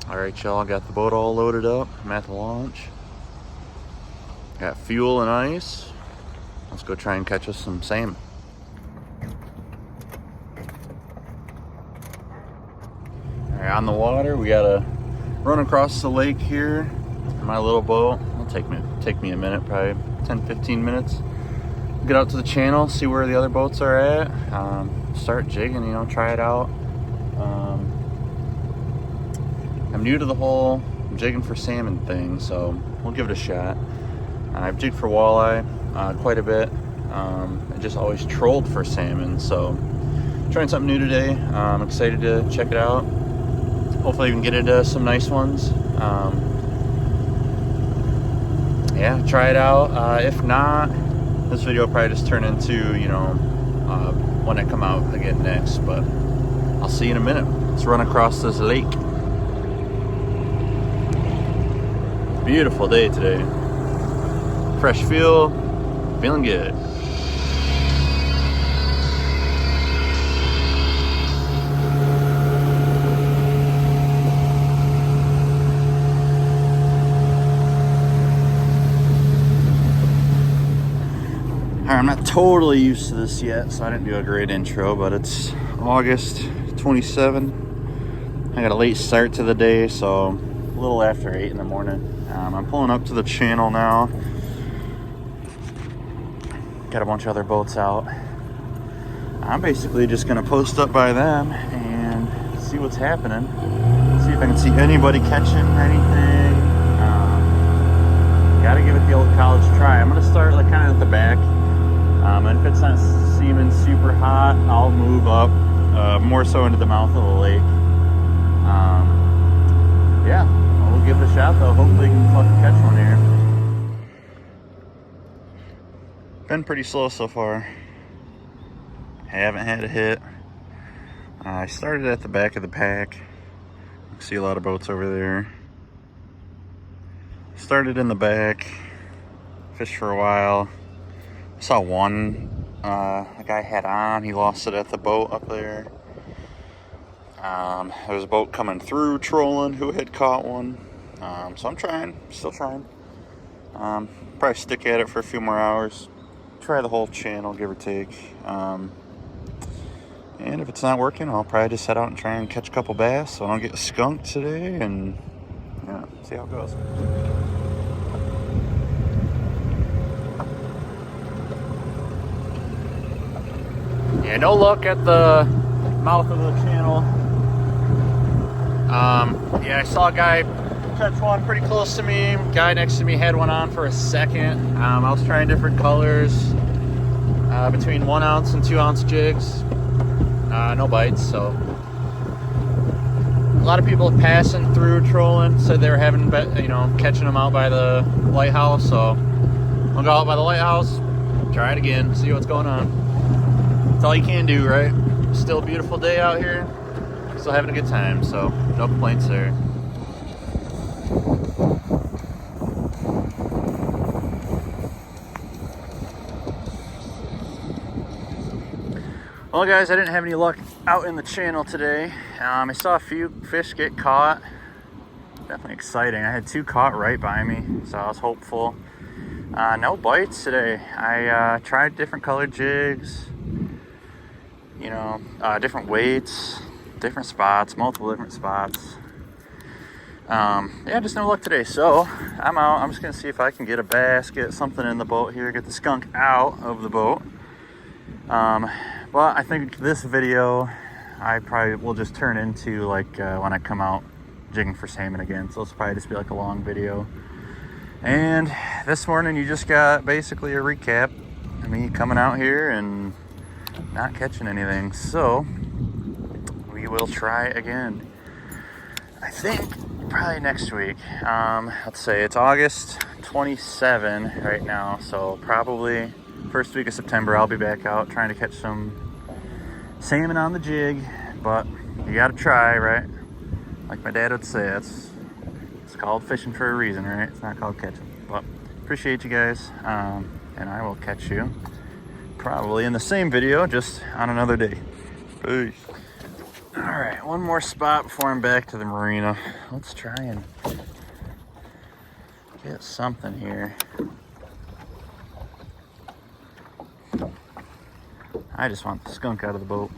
Alright, y'all, got the boat all loaded up. I'm at the launch. Got fuel and ice. Let's go try and catch us some salmon. Alright, on the water, we gotta run across the lake here in my little boat. It'll take me a minute, probably 10-15 minutes. Get out to the channel, see where the other boats are at, start jigging, you know, try it out. I'm new to the whole jigging for salmon thing, so we'll give it a shot. I've jigged for walleye quite a bit. I just always trolled for salmon, so trying something new today. I'm excited to check it out. Hopefully we can get into some nice ones. Yeah, try it out. If not, this video will probably just turn into, you know, when I come out again next, but I'll see you in a minute. Let's run across this lake. Beautiful day today. Fresh fuel, feeling good. I'm not totally used to this yet, so I didn't do a great intro, but it's August 27. I got a late start to the day, so a little after 8 in the morning. I'm pulling up to the channel now. Got a bunch of other boats out. I'm basically just gonna post up by them and see what's happening. See if I can see anybody catching anything. Gotta give it the old college try. I'm gonna start like kind of at the back. And if it's not seeming super hot, I'll move up more so into the mouth of the lake. Yeah, we'll give it a shot though. Hopefully we can fucking catch one here. Been pretty slow so far. Haven't had a hit. I started at the back of the pack. You can see a lot of boats over there. Started in the back, fished for a while. I saw one a guy had on. He lost it at the boat up there. There was a boat coming through trolling who had caught one. So I'm still trying. Probably stick at it for a few more hours. Try the whole channel, give or take. And if it's not working, I'll probably just head out and try and catch a couple bass so I don't get skunked today, and yeah, see how it goes. Yeah, no luck at the mouth of the channel. Yeah, I saw a guy catch one pretty close to me. Guy next to me had one on for a second. I was trying different colors, between 1 ounce and 2 ounce jigs. No bites, so. A lot of people passing through trolling said they were having, you know, catching them out by the lighthouse. So I'll go out by the lighthouse, try it again, see what's going on. That's all you can do, right? Still a beautiful day out here. Still having a good time, so no complaints there. Well guys, I didn't have any luck out in the channel today. I saw a few fish get caught. Definitely exciting. I had 2 caught right by me, so I was hopeful. No bites today. I tried different colored jigs, you know, different weights, different spots, multiple different spots. Yeah, just no luck today. So I'm out. I'm just gonna see if I can get a bass, get something in the boat here, get the skunk out of the boat. Well, I think this video I probably will just turn into like when I come out jigging for salmon again. So it's probably just be like a long video. And this morning you just got basically a recap of me coming out here and not catching anything. So we will try again. I think probably next week. Let's say it's August 27 right now, so probably first week of September I'll be back out trying to catch some salmon on the jig. But you gotta try, right? Like my dad would say, it's called fishing for a reason, right? It's not called catching. But appreciate you guys, and I will catch you probably in the same video, just on another day. Peace. All right. All right, one more spot before I'm back to the marina. Let's try and get something here. I just want the skunk out of the boat.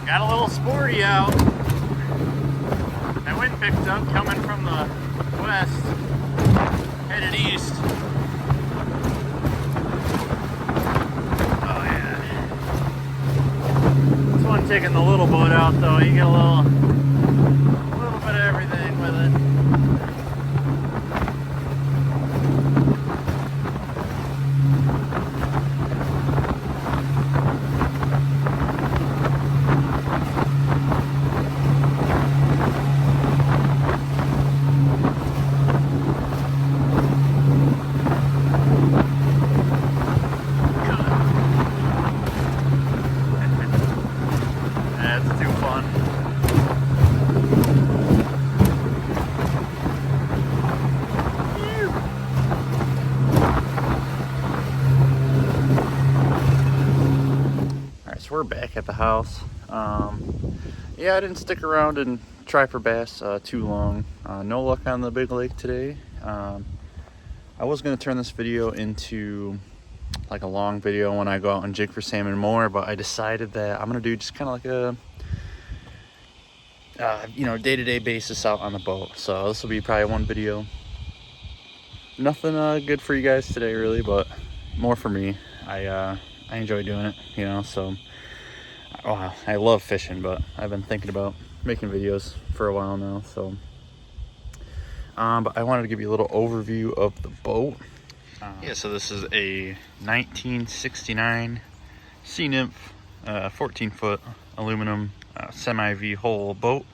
Got a little sporty out. That wind picked up coming from the west, headed east. Oh yeah. This one taking the little boat out though. You get a little bit of everything with it. So we're back at the house. Yeah, I didn't stick around and try for bass too long. No luck on the big lake today. I was going to turn this video into like a long video when I go out and jig for salmon more, but I decided that I'm going to do just kind of like a day-to-day basis out on the boat. So this will be probably one video. Nothing good for you guys today really, but more for me. I enjoy doing it, so I love fishing, but I've been thinking about making videos for a while now. So but I wanted to give you a little overview of the boat. Yeah, so this is a 1969 Sea Nymph 14-foot aluminum semi-V hull boat.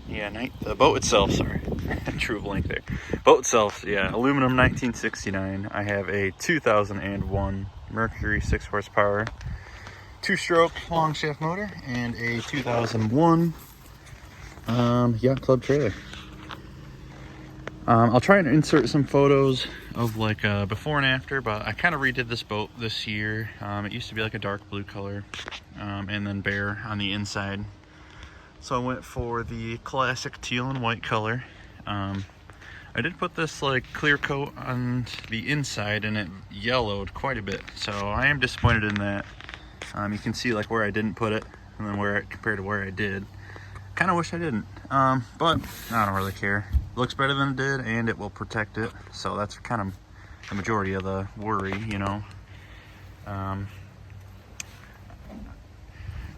Yeah, the boat itself, sorry, true blank there. Boat itself, yeah, aluminum 1969. I have a 2001 Mercury 6 horsepower, 2-stroke long shaft motor, and a 2001 yacht club trailer. I'll try and insert some photos of like before and after, but I kind of redid this boat this year. It used to be like a dark blue color, and then bare on the inside. So I went for the classic teal and white color. I did put this like clear coat on the inside and it yellowed quite a bit. So I am disappointed in that. You can see like where I didn't put it and then where it compared to where I did. Kind of wish I didn't, but I don't really care. It looks better than it did and it will protect it. So that's kind of the majority of the worry, you know.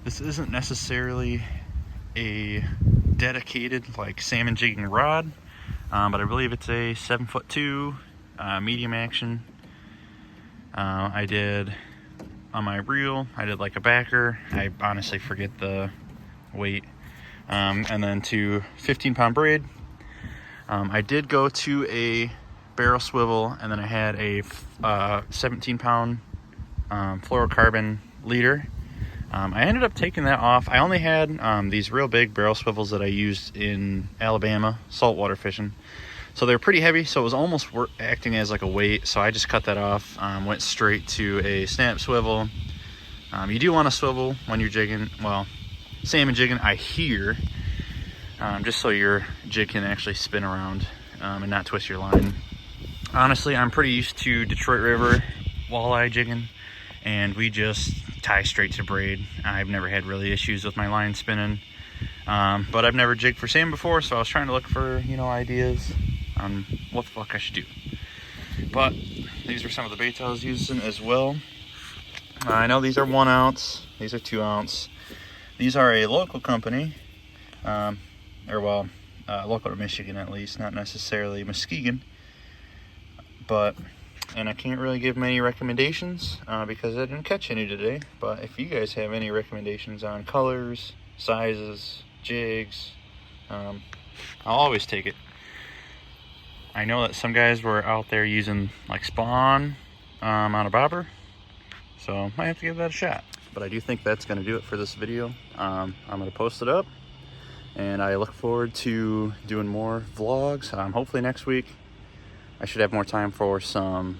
This isn't necessarily a dedicated like salmon jigging rod, but I believe it's a 7'2" medium action. I did on my reel, I did like a backer. I honestly forget the weight. And then to 15-pound braid. I did go to a barrel swivel, and then I had a 17-pound fluorocarbon leader. I ended up taking that off. I only had these real big barrel swivels that I used in Alabama saltwater fishing, so they're pretty heavy, so it was almost acting as like a weight. So I just cut that off, went straight to a snap swivel. You do want to swivel when you're jigging, well, salmon jigging, I hear, just so your jig can actually spin around and not twist your line. Honestly, I'm pretty used to Detroit River walleye jigging, and we just tie straight to braid. I've never had really issues with my line spinning, but I've never jigged for salmon before, so I was trying to look for, you know, ideas on what the fuck I should do. But these are some of the baits I was using as well. I know these are 1 ounce, these are 2 ounce. These are a local company, local to Michigan at least, not necessarily Muskegon. And I can't really give many recommendations because I didn't catch any today. But if you guys have any recommendations on colors, sizes, jigs, I'll always take it. I know that some guys were out there using like spawn on a bobber, so I might have to give that a shot. But I do think that's going to do it for this video. I'm going to post it up, and I look forward to doing more vlogs. Hopefully next week I should have more time for some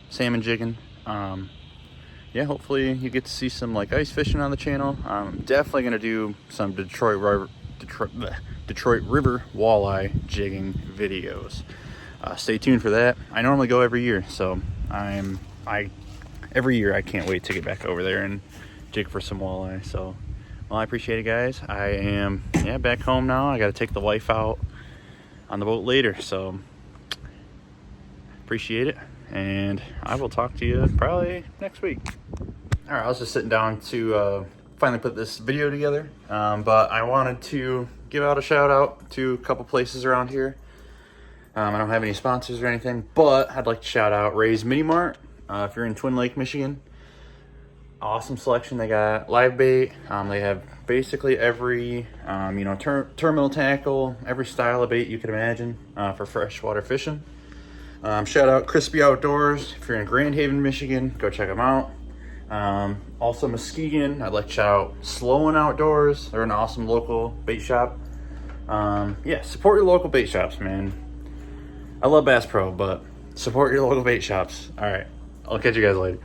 salmon jigging. Yeah, hopefully you get to see some like ice fishing on the channel. I'm definitely going to do some Detroit River walleye jigging videos. Stay tuned for that. I normally go every year, so every year I can't wait to get back over there and jig for some walleye. So, well, I appreciate it, guys. I am back home now. I got to take the wife out on the boat later, so appreciate it, and I will talk to you probably next week. All right, I was just sitting down to finally put this video together, but I wanted to give out a shout out to a couple places around here. I don't have any sponsors or anything, but I'd like to shout out Ray's Mini Mart. If you're in Twin Lake, Michigan, awesome selection. They got live bait. They have basically every terminal tackle, every style of bait you can imagine for freshwater fishing. Shout out Crispy Outdoors. If you're in Grand Haven, Michigan, go check them out. Also Muskegon, I'd like to shout out Sloan Outdoors. They're an awesome local bait shop. Yeah, support your local bait shops, man. I love Bass Pro, but support your local bait shops. All right, I'll catch you guys later.